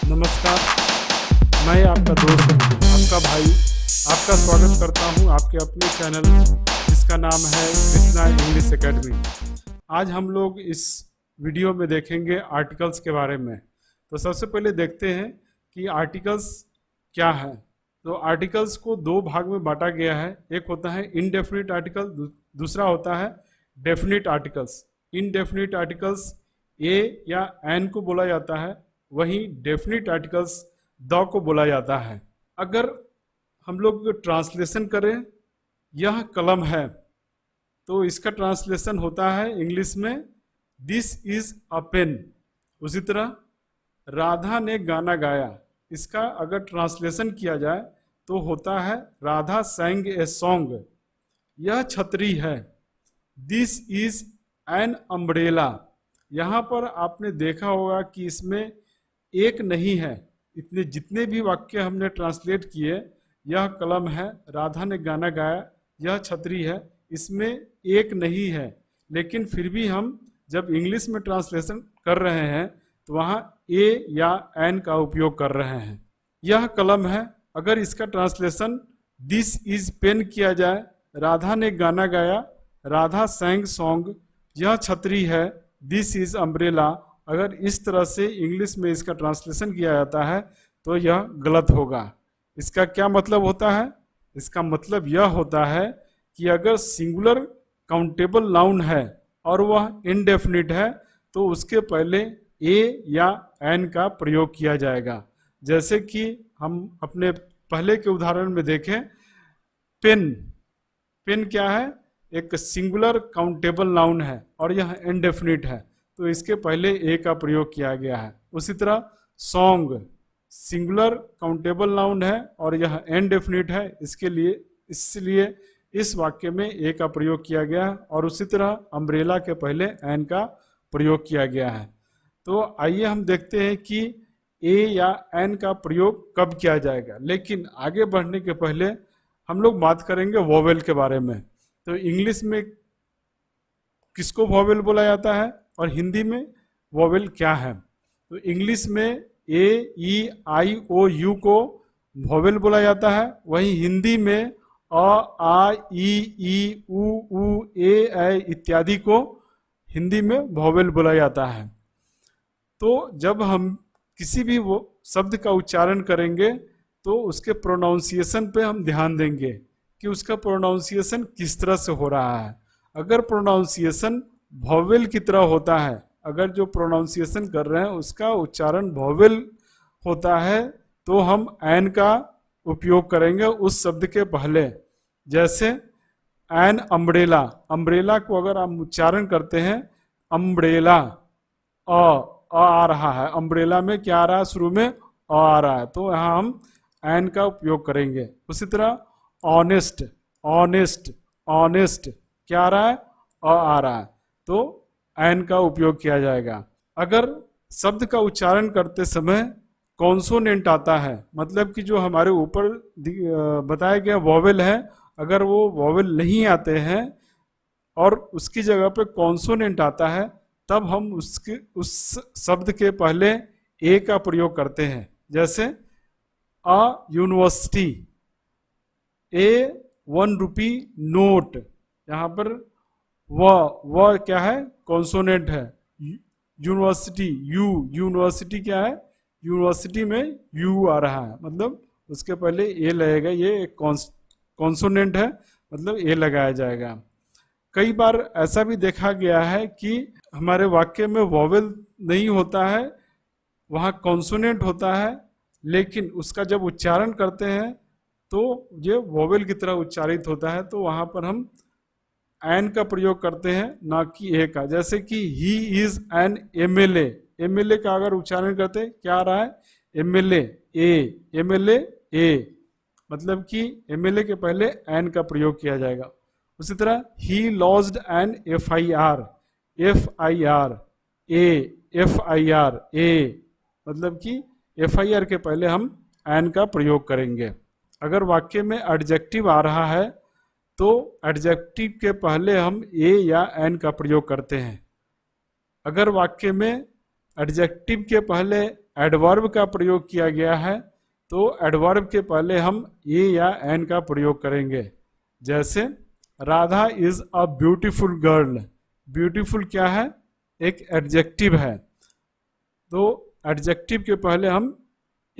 नमस्कार, मैं आपका दोस्त, आपका भाई, आपका स्वागत करता हूं आपके अपने चैनल जिसका नाम है कृष्णा इंग्लिश एकेडमी। आज हम लोग इस वीडियो में देखेंगे आर्टिकल्स के बारे में। तो सबसे पहले देखते हैं कि आर्टिकल्स क्या है। तो आर्टिकल्स को दो भाग में बांटा गया है। एक होता है इनडेफिनिट आर्टिकल, दूसरा होता है definite articles. Indefinite articles a या एन को बोला जाता है, वहीं डेफिनिट आर्टिकल्स द को बोला जाता है। अगर हम लोग ट्रांसलेशन करें, यह कलम है, तो इसका ट्रांसलेशन होता है इंग्लिश में दिस इज अ पेन। उसी तरह राधा ने गाना गाया, इसका अगर ट्रांसलेशन किया जाए तो होता है राधा sang ए सॉन्ग। यह छतरी है, दिस इज एन अम्ब्रेला। यहाँ पर आपने देखा होगा कि इसमें एक नहीं है। इतने जितने भी वाक्य हमने ट्रांसलेट किए, यह कलम है, राधा ने गाना गाया, यह छतरी है, इसमें एक नहीं है। लेकिन फिर भी हम जब इंग्लिश में ट्रांसलेशन कर रहे हैं तो वहाँ ए या एन का उपयोग कर रहे हैं। यह कलम है, अगर इसका ट्रांसलेशन दिस इज पेन किया जाए, राधा ने गाना गाया, राधा sang सॉन्ग, यह छतरी है, दिस इज अम्ब्रेला। अगर इस तरह से इंग्लिश में इसका ट्रांसलेशन किया जाता है तो यह गलत होगा। इसका क्या मतलब होता है? इसका मतलब यह होता है कि अगर सिंगुलर काउंटेबल नाउन है और वह इनडेफिनिट है तो उसके पहले ए या एन का प्रयोग किया जाएगा। जैसे कि हम अपने पहले के उदाहरण में देखें, पेन। पेन क्या है? एक सिंगुलर काउंटेबल नाउन है और यह इनडेफिनिट है, तो इसके पहले ए का प्रयोग किया गया है। उसी तरह सॉन्ग सिंगुलर काउंटेबल नाउन है और यह इनडेफिनिट है, इसलिए इस वाक्य में ए का प्रयोग किया गया है। और उसी तरह अम्ब्रेला के पहले एन का प्रयोग किया गया है। तो आइए हम देखते हैं कि ए या एन का प्रयोग कब किया जाएगा। लेकिन आगे बढ़ने के पहले हम लोग बात करेंगे वोवेल के बारे में। तो इंग्लिश में किसको वोवेल बोला जाता है और हिंदी में वोवेल क्या है? तो इंग्लिश में ए, ई, आई, ओ, यू को वोवेल बोला जाता है, वहीं हिंदी में अ, आ, ई, उ, ए इत्यादि को हिंदी में वोवेल बोला जाता है। तो जब हम किसी भी वो शब्द का उच्चारण करेंगे तो उसके प्रोनाउंसिएशन पे हम ध्यान देंगे कि उसका प्रोनाउंसिएशन किस तरह से हो रहा है। अगर प्रोनाउंसिएशन वोवेल की तरह होता है, अगर जो प्रोनाउंसिएशन कर रहे हैं उसका उच्चारण वोवेल होता है, तो हम एन का उपयोग करेंगे उस शब्द के पहले। जैसे एन अम्ब्रेला, अम्ब्रेला को अगर हम उच्चारण करते हैं अम्ब्रेला, आ रहा है, अम्ब्रेला में क्या आ रहा है? शुरू में आ रहा है, तो यहाँ हम एन का उपयोग करेंगे। उसी तरह ऑनेस्ट, ऑनेस्ट, ऑनेस्ट क्या आ रहा है? आ रहा है, तो एन का उपयोग किया जाएगा। अगर शब्द का उच्चारण करते समय कॉन्सोनेंट आता है, मतलब कि जो हमारे ऊपर बताया गया वोवेल है, अगर वो वोवेल नहीं आते हैं और उसकी जगह पे कॉन्सोनेंट आता है, तब हम उस शब्द के पहले ए का प्रयोग करते हैं। जैसे a university, A 1 rupee note, यहाँ पर व क्या है? कॉन्सोनेंट है। यूनिवर्सिटी, यूनिवर्सिटी क्या है? यूनिवर्सिटी में यू आ रहा है, मतलब उसके पहले ए लगेगा, ये एक कॉन्सोनेंट है, मतलब ए लगाया जाएगा। कई बार ऐसा भी देखा गया है कि हमारे वाक्य में वोवेल नहीं होता है, वहाँ कॉन्सोनेंट होता है, लेकिन उसका जब उच्चारण करते हैं तो ये वोवेल की तरह उच्चारित होता है, तो वहाँ पर हम एन का प्रयोग करते हैं, ना कि ए का। जैसे कि he is an MLA, MLA का अगर उच्चारण करते हैं क्या आ रहा है? एमएलए ए, एमएलए ए, मतलब कि एमएलए के पहले एन का प्रयोग किया जाएगा। उसी तरह ही लॉज्ड एन FIR, FIR ए, FIR ए, मतलब कि FIR के पहले हम एन का प्रयोग करेंगे। अगर वाक्य में एडजेक्टिव आ रहा है तो एडजेक्टिव के पहले हम ए या एन का प्रयोग करते हैं। अगर वाक्य में एडजेक्टिव के पहले एडवर्ब का प्रयोग किया गया है, तो एडवर्ब के पहले हम ए या एन का प्रयोग करेंगे। जैसे Radha is a beautiful girl. Beautiful क्या है? एक एडजेक्टिव है, तो एडजेक्टिव के पहले हम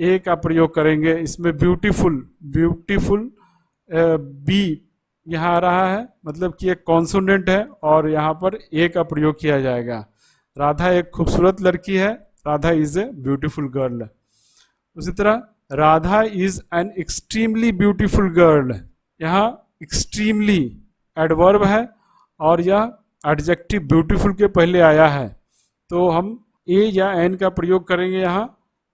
ए का प्रयोग करेंगे। इसमें ब्यूटीफुल, ब्यूटीफुल बी यहाँ आ रहा है, मतलब कि एक कॉन्सोनेंट है और यहाँ पर ए का प्रयोग किया जाएगा। राधा एक खूबसूरत लड़की है, Radha is a beautiful girl. उसी तरह Radha is an extremely beautiful girl. यहाँ एक्सट्रीमली एडवर्ब है और यह एडजेक्टिव ब्यूटीफुल के पहले आया है, तो हम ए या एन का प्रयोग करेंगे यहाँ।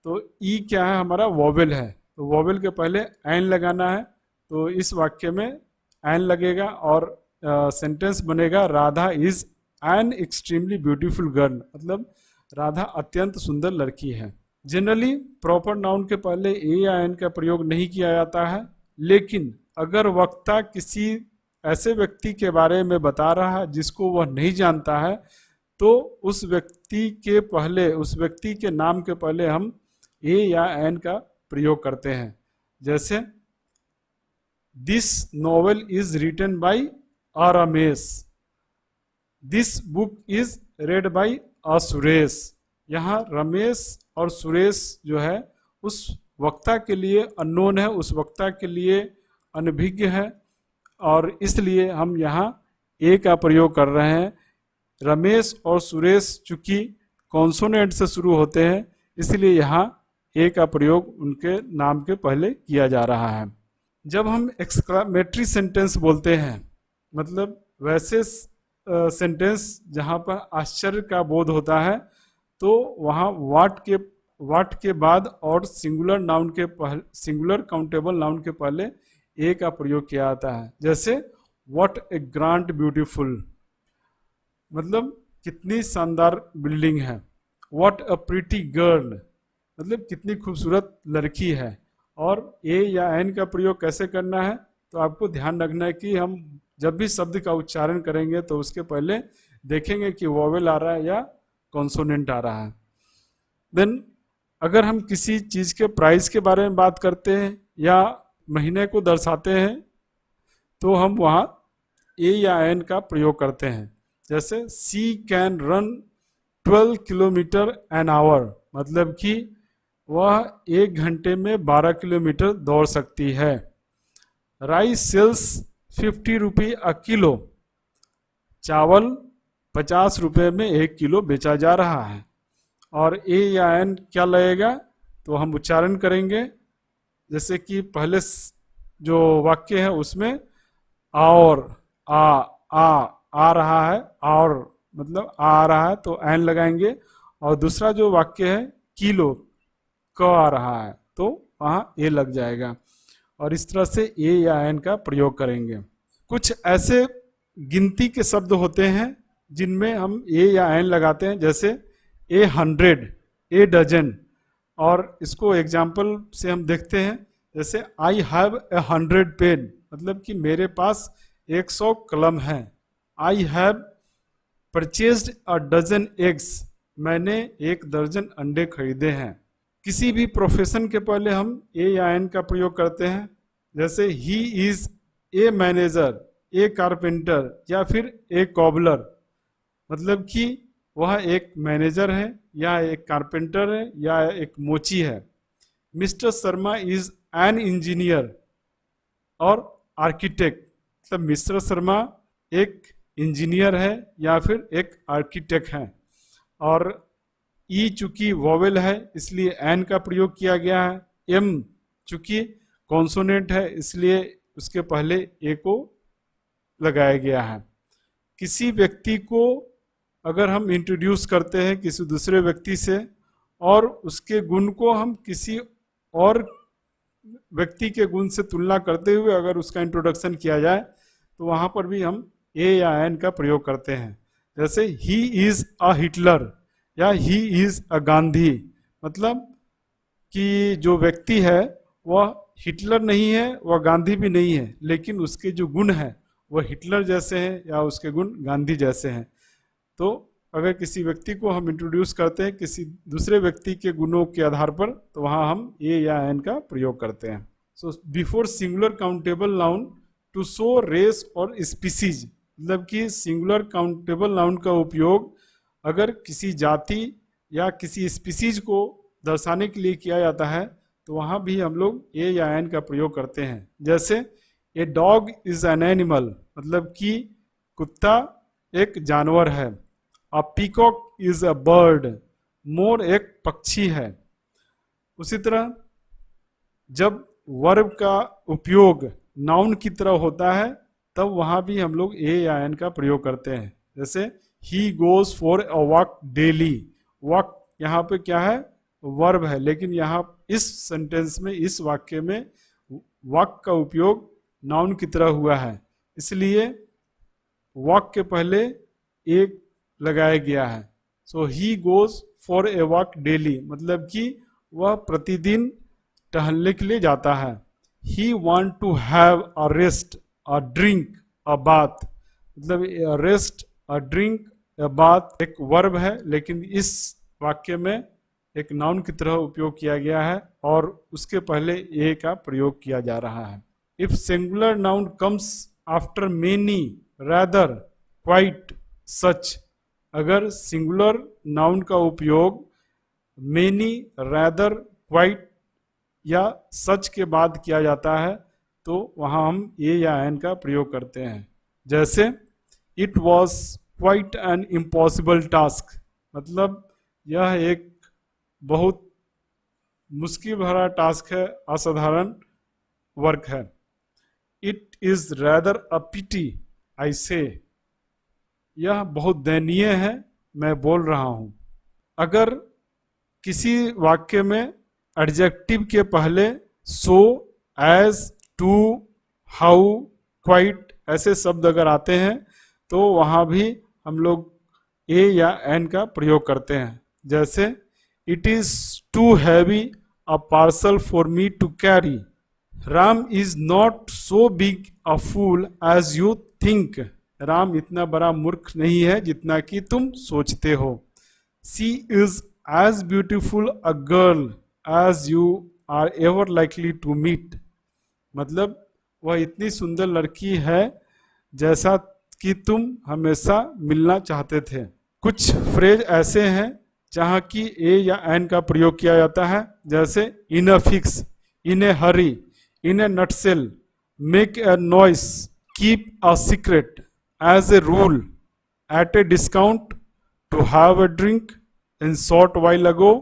तो ई क्या है? हमारा वोवेल है, तो वोवेल के पहले एन लगाना है, तो इस वाक्य में एन लगेगा और सेंटेंस बनेगा Radha is an extremely beautiful girl, मतलब राधा अत्यंत सुंदर लड़की है। जनरली प्रॉपर नाउन के पहले ए या एन का प्रयोग नहीं किया जाता है, लेकिन अगर वक्ता किसी ऐसे व्यक्ति के बारे में बता रहा है जिसको वह नहीं जानता है, तो उस व्यक्ति के पहले, उस व्यक्ति के नाम के पहले हम ए या एन का प्रयोग करते हैं। जैसे this novel is written by a Ramesh, this book is read by a Suresh. यहाँ रमेश और सुरेश जो है उस वक्ता के लिए अननोन है, उस वक्ता के लिए अनभिज्ञ है, और इसलिए हम यहाँ ए का प्रयोग कर रहे हैं। रमेश और सुरेश चूंकि कॉन्सोनेंट से शुरू होते हैं, इसलिए यहाँ ए का प्रयोग उनके नाम के पहले किया जा रहा है। जब हम एक्सक्लामेटरी सेंटेंस बोलते हैं, मतलब वैसे सेंटेंस जहाँ पर आश्चर्य का बोध होता है, तो वहाँ वाट के बाद और सिंगुलर नाउन के पहले, सिंगुलर काउंटेबल नाउन के पहले ए का प्रयोग किया जाता है। जैसे व्हाट ए ग्रांड ब्यूटीफुल, मतलब कितनी शानदार बिल्डिंग है। व्हाट अ प्रीटी गर्ल, मतलब कितनी खूबसूरत लड़की है। और ए या एन का प्रयोग कैसे करना है, तो आपको ध्यान रखना है कि हम जब भी शब्द का उच्चारण करेंगे तो उसके पहले देखेंगे कि वोवेल आ रहा है या कॉन्सोनेंट आ रहा है। देन अगर हम किसी चीज़ के प्राइस के बारे में बात करते हैं या महीने को दर्शाते हैं, तो हम वहाँ ए या एन का प्रयोग करते हैं। जैसे she can run 12 kilometre an hour, मतलब कि वह 1 घंटे में 12 किलोमीटर दौड़ सकती है। राइस सेल्स 50 रुपये अ किलो, चावल 50 रुपये में 1 किलो बेचा जा रहा है। और ए या एन क्या लगेगा, तो हम उच्चारण करेंगे। जैसे कि पहले जो वाक्य है उसमें और आ रहा है, और मतलब आ रहा है तो एन लगाएंगे, और दूसरा जो वाक्य है किलो क आ रहा है तो वहाँ ए लग जाएगा, और इस तरह से ए या एन का प्रयोग करेंगे। कुछ ऐसे गिनती के शब्द होते हैं जिनमें हम ए या एन लगाते हैं, जैसे ए 100, ए डजन। और इसको एग्जाम्पल से हम देखते हैं, जैसे आई हैव ए 100 पेन, मतलब कि मेरे पास 100 कलम हैं। I have purchased a dozen eggs, मैंने 1 दर्जन अंडे खरीदे हैं। किसी भी प्रोफेशन के पहले हम ए या एन का प्रयोग करते हैं, जैसे he is a manager, A carpenter, या फिर ए कॉबलर, मतलब कि वह एक मैनेजर है या एक कारपेंटर है या एक मोची है। Mister Sharma is an engineer और आर्किटेक्ट, मतलब मिस्टर शर्मा एक इंजीनियर है या फिर एक आर्किटेक्ट है। और ई चूंकि वोवेल है इसलिए एन का प्रयोग किया गया है। एम चूंकि कॉन्सोनेंट है इसलिए उसके पहले ए को लगाया गया है। किसी व्यक्ति को अगर हम इंट्रोड्यूस करते हैं किसी दूसरे व्यक्ति से, और उसके गुण को हम किसी और व्यक्ति के गुण से तुलना करते हुए अगर उसका इंट्रोडक्शन किया जाए, तो वहाँ पर भी हम ए या एन का प्रयोग करते हैं। जैसे ही इज अ हिटलर या ही इज अ गांधी, मतलब कि जो व्यक्ति है वह हिटलर नहीं है, वह गांधी भी नहीं है, लेकिन उसके जो गुण हैं वह हिटलर जैसे हैं या उसके गुण गांधी जैसे हैं। तो अगर किसी व्यक्ति को हम इंट्रोड्यूस करते हैं किसी दूसरे व्यक्ति के गुणों के आधार पर, तो वहाँ हम ए या एन का प्रयोग करते हैं। So before singular countable noun to show race और स्पीसीज, मतलब कि सिंगुलर काउंटेबल नाउन का उपयोग अगर किसी जाति या किसी स्पीसीज को दर्शाने के लिए किया जाता है, तो वहाँ भी हम लोग ए या एन का प्रयोग करते हैं। जैसे a dog is an animal, मतलब कि कुत्ता एक जानवर है। A peacock is a bird, मोर एक पक्षी है। उसी तरह जब वर्ब का उपयोग नाउन की तरह होता है, तब वहाँ भी हम लोग ए या एन का प्रयोग करते हैं। जैसे ही goes for a walk daily, walk यहाँ पे क्या है, वर्ब है, लेकिन यहाँ इस सेंटेंस में, इस वाक्य में वॉक का उपयोग नाउन की तरह हुआ है, इसलिए वॉक के पहले एक लगाया गया है। So he goes for a walk daily, मतलब कि वह प्रतिदिन टहलने के लिए जाता है। He want to have a rest, a drink, a bath, मतलब rest, a drink, a bath एक वर्ब है, लेकिन इस वाक्य में एक नाउन की तरह उपयोग किया गया है और उसके पहले ए का प्रयोग किया जा रहा है। If singular noun comes after many, rather, quite, such, अगर सिंगुलर नाउन का उपयोग मेनी, रादर, क्वाइट या सच के बाद किया जाता है, तो वहाँ हम ए या एन का प्रयोग करते हैं। जैसे it was quite an impossible task, मतलब यह एक बहुत मुश्किल भरा टास्क है, असाधारण वर्क है। इट इज रैदर अ पिटी आई से, यह बहुत दयनीय है, मैं बोल रहा हूं। अगर किसी वाक्य में एडजेक्टिव के पहले सो, एज, टू, हाउ, क्वाइट ऐसे शब्द अगर आते हैं, तो वहाँ भी हम लोग ए या एन का प्रयोग करते हैं। जैसे it is too heavy a parcel for me to carry, Ram is not so big a fool as you think, Ram इतना बड़ा मूर्ख नहीं है जितना कि तुम सोचते हो। She is as beautiful a girl as you are ever likely to meet, मतलब वह इतनी सुंदर लड़की है जैसा कि तुम हमेशा मिलना चाहते थे। कुछ फ्रेज ऐसे हैं जहाँ की ए या एन का प्रयोग किया जाता है, जैसे in a fix, in a hurry, in a nutshell, make a noise, keep a secret, as a rule, at a discount, to have a drink, in short while ago,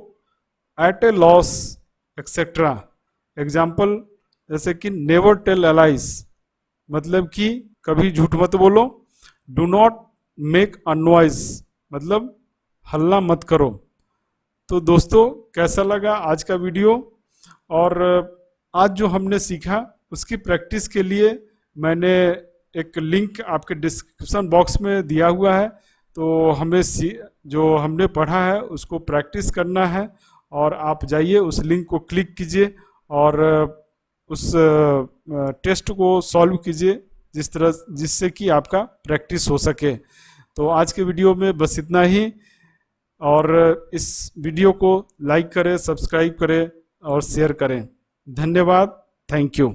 at a loss, etcetera. Example जैसे कि never tell allies, मतलब कि कभी झूठ मत बोलो। Do not make a noise, मतलब हल्ला मत करो। तो दोस्तों, कैसा लगा आज का वीडियो? और आज जो हमने सीखा उसकी प्रैक्टिस के लिए मैंने एक लिंक आपके डिस्क्रिप्शन बॉक्स में दिया हुआ है, तो हमें जो हमने पढ़ा है उसको प्रैक्टिस करना है, और आप जाइए उस लिंक को क्लिक कीजिए और उस टेस्ट को सॉल्व कीजिए जिससे कि आपका प्रैक्टिस हो सके। तो आज के वीडियो में बस इतना ही, और इस वीडियो को लाइक करें, सब्सक्राइब करें और शेयर करें। धन्यवाद, थैंक यू।